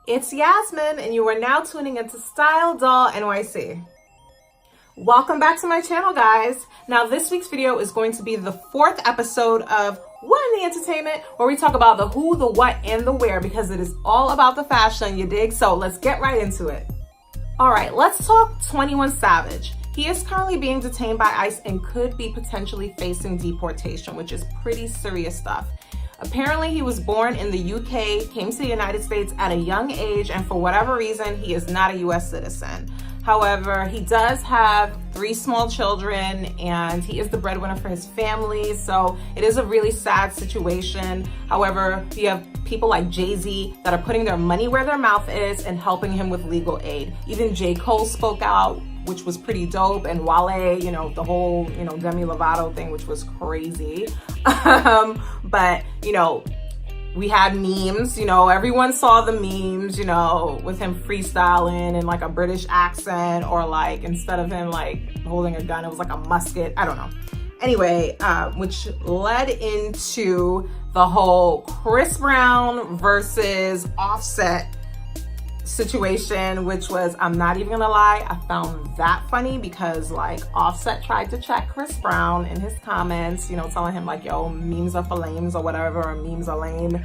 It's Yasmin, and you are now tuning into Style Doll NYC. Welcome back to my channel, guys. Now, this week's video is going to be the 4th episode of What in the Entertainment, where we talk about the who, the what, and the where, because it is all about the fashion, you dig? So let's get right into it. All right, let's talk 21 Savage. He is currently being detained by ICE and could be potentially facing deportation, which is pretty serious stuff. Apparently, he was born in the UK, came to the United States at a young age, and for whatever reason, he is not a US citizen. However, he does have 3 small children, and he is the breadwinner for his family, so it is a really sad situation. However, you have people like Jay-Z that are putting their money where their mouth is and helping him with legal aid. Even J. Cole spoke out, which was pretty dope, and Wale, the whole, Demi Lovato thing, which was crazy. But, we had memes, everyone saw the memes, with him freestyling in like a British accent, or like instead of him like holding a gun, it was like a musket. I don't know. Anyway, which led into the whole Chris Brown versus Offset situation, which was, I'm not even gonna lie, I found that funny because like Offset tried to check Chris Brown in his comments, telling him like, yo, memes are for lames or whatever, or memes are lame.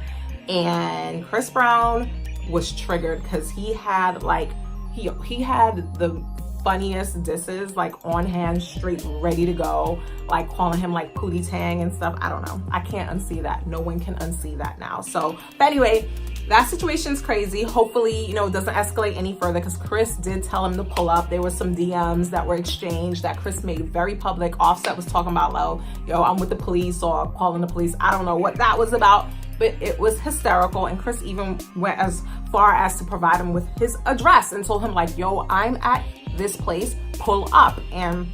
And Chris Brown was triggered because he had like, he had the funniest disses like on hand, straight ready to go, like calling him like Pootie Tang and stuff. I don't know, I can't unsee that. No one can unsee that now. So, but anyway, that situation's crazy. Hopefully, it doesn't escalate any further, because Chris did tell him to pull up. There were some DMs that were exchanged that Chris made very public. Offset was talking about, yo, I'm with the police, or calling the police. I don't know what that was about, but it was hysterical. And Chris even went as far as to provide him with his address and told him like, yo, I'm at this place, pull up. And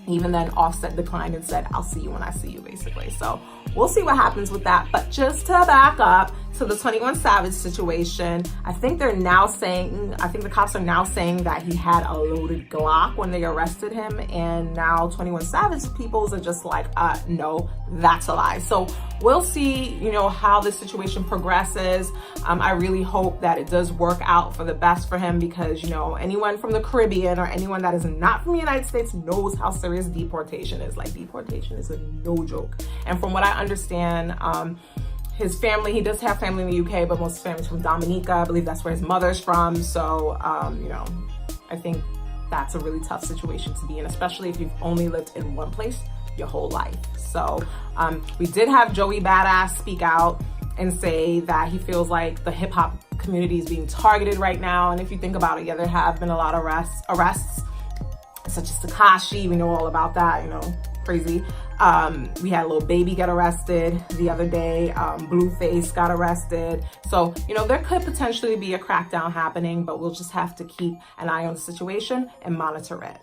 even then Offset declined and said, I'll see you when I see you, basically. So we'll see what happens with that. But just to back up to the 21 Savage situation, I think the cops are now saying that he had a loaded Glock when they arrested him, and now 21 Savage peoples are just like, no, that's a lie. So we'll see, how this situation progresses. I really hope that it does work out for the best for him, because, anyone from the Caribbean or anyone that is not from the United States knows how serious deportation is. Like, deportation is a no joke. And from what I understand, his family, he does have family in the UK, but most of his family's from Dominica. I believe that's where his mother's from. So, I think that's a really tough situation to be in, especially if you've only lived in one place your whole life. So, we did have Joey Badass speak out and say that he feels like the hip hop community is being targeted right now. And if you think about it, yeah, there have been a lot of arrests, such as Tekashi. We know all about that, crazy. We had Lil Baby get arrested the other day. Blueface got arrested. So, there could potentially be a crackdown happening, but we'll just have to keep an eye on the situation and monitor it.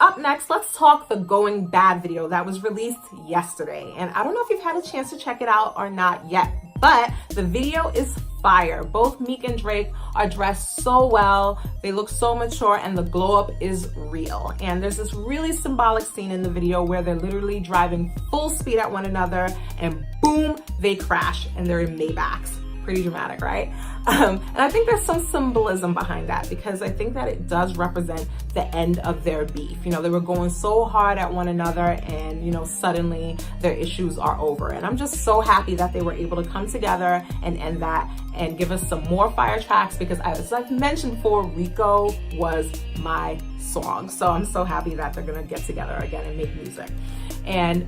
Up next, let's talk the Going Bad video that was released yesterday. And I don't know if you've had a chance to check it out or not yet, but the video is fire. Both Meek and Drake are dressed so well. They look so mature, and the glow up is real. And there's this really symbolic scene in the video where they're literally driving full speed at one another, and boom, they crash, and they're in Maybachs. Pretty dramatic, right? And I think there's some symbolism behind that, because I think that it does represent the end of their beef. They were going so hard at one another, and suddenly their issues are over. And I'm just so happy that they were able to come together and end that and give us some more fire tracks, because as I've mentioned before, Rico was my song. So I'm so happy that they're gonna get together again and make music. And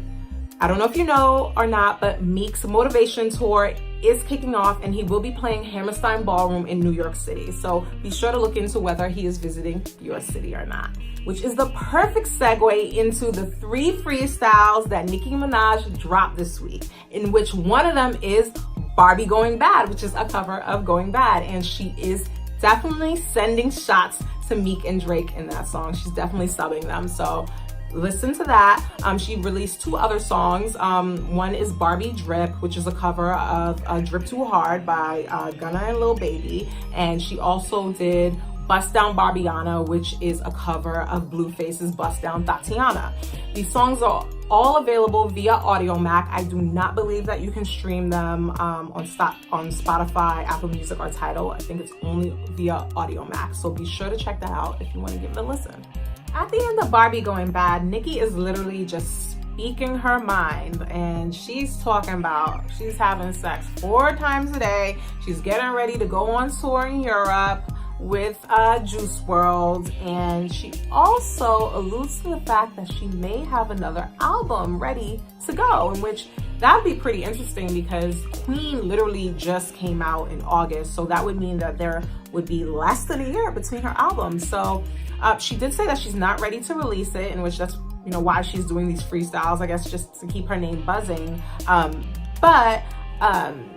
I don't know if you know or not, but Meek's Motivation Tour is kicking off, and he will be playing Hammerstein Ballroom in New York City. So be sure to look into whether he is visiting your city or not, which is the perfect segue into the 3 freestyles that Nicki Minaj dropped this week, in which one of them is Barbie Going Bad, which is a cover of Going Bad. And she is definitely sending shots to Meek and Drake in that song. She's definitely subbing them. So listen to that. She released 2 other songs. One is Barbie Drip, which is a cover of Drip Too Hard by Gunna and Lil Baby. And she also did Bust Down Barbiana, which is a cover of Blueface's Bust Down Tatiana. These songs are all available via Audio Mac. I do not believe that you can stream them on Spotify, Apple Music, or Tidal. I think it's only via Audio Mac. So be sure to check that out if you want to give it a listen. At the end of Barbie Going Bad, Nicki is literally just speaking her mind, and she's talking about she's having sex 4 times a day. She's getting ready to go on tour in Europe with Juice WRLD, and she also alludes to the fact that she may have another album ready to go, in which that would be pretty interesting because Queen literally just came out in August, so that would mean that there would be less than a year between her albums. So she did say that she's not ready to release it, in which that's why she's doing these freestyles, I guess, just to keep her name buzzing. But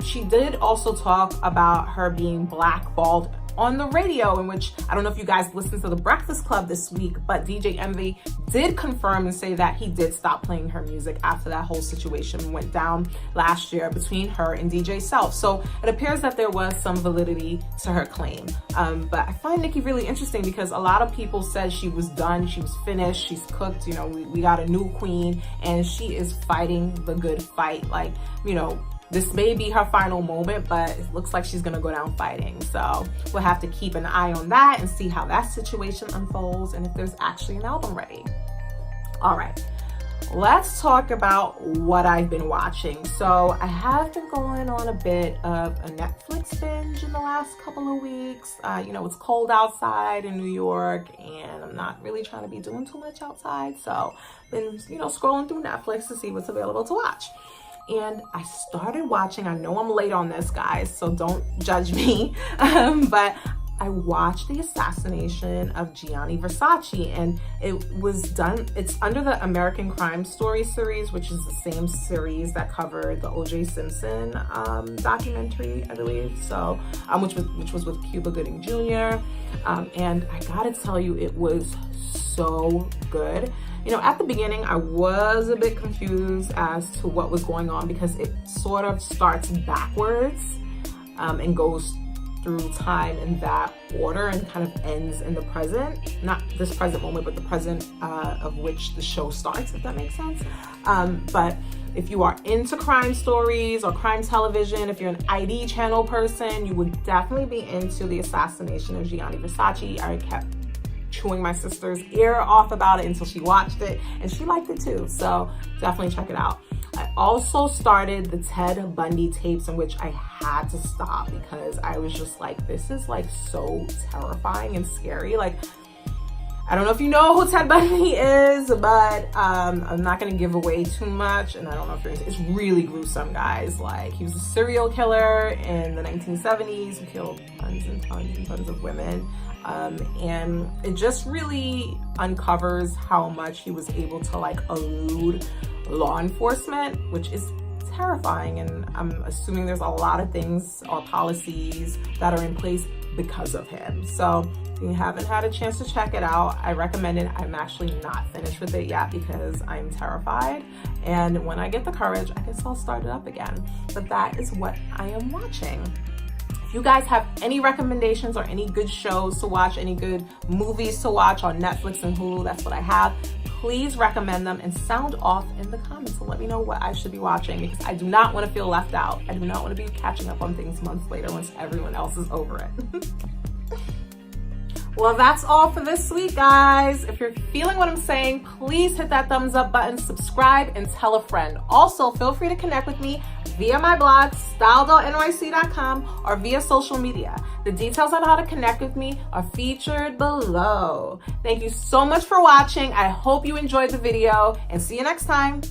she did also talk about her being blackballed on the radio, in which, I don't know if you guys listened to The Breakfast Club this week, but DJ Envy did confirm and say that he did stop playing her music after that whole situation went down last year between her and DJ Self. So it appears that there was some validity to her claim. But I find Nicki really interesting because a lot of people said she was done, she was finished, she's cooked, we got a new queen, and she is fighting the good fight. Like, this may be her final moment, but it looks like she's gonna go down fighting. So we'll have to keep an eye on that and see how that situation unfolds and if there's actually an album ready. All right, let's talk about what I've been watching. So I have been going on a bit of a Netflix binge in the last couple of weeks. It's cold outside in New York and I'm not really trying to be doing too much outside. So I've been, scrolling through Netflix to see what's available to watch. And I started watching, I know I'm late on this, guys, so don't judge me, but I watched the assassination of Gianni Versace, and it's under the American Crime Story series, which is the same series that covered the O.J. Simpson documentary, I believe, so which was with Cuba Gooding Jr. And I gotta tell you, it was so good. At the beginning, I was a bit confused as to what was going on because it sort of starts backwards and goes through time in that order and kind of ends in the present. Not this present moment, but the present of which the show starts, if that makes sense. But if you are into crime stories or crime television, if you're an ID channel person, you would definitely be into the assassination of Gianni Versace. I kept chewing my sister's ear off about it until she watched it, and she liked it too, so definitely check it out. I also started the Ted Bundy tapes, in which I had to stop because I was just like, this is like so terrifying and scary. Like, I don't know if you know who Ted Bundy is, but I'm not gonna give away too much, and I don't know if it's really gruesome, guys. Like, he was a serial killer in the 1970s who killed tons and tons and tons of women. And it just really uncovers how much he was able to elude law enforcement, which is terrifying. And I'm assuming there's a lot of things or policies that are in place because of him. So if you haven't had a chance to check it out, I recommend it. I'm actually not finished with it yet because I'm terrified. And when I get the courage, I guess I'll start it up again. But that is what I am watching. If you guys have any recommendations or any good shows to watch, any good movies to watch on Netflix and Hulu, that's what I have. Please recommend them and sound off in the comments and let me know what I should be watching, because I do not want to feel left out. I do not want to be catching up on things months later once everyone else is over it. Well, that's all for this week, guys. If you're feeling what I'm saying, please hit that thumbs up button, subscribe, and tell a friend. Also, feel free to connect with me via my blog, style.nyc.com, or via social media. The details on how to connect with me are featured below. Thank you so much for watching. I hope you enjoyed the video, and see you next time.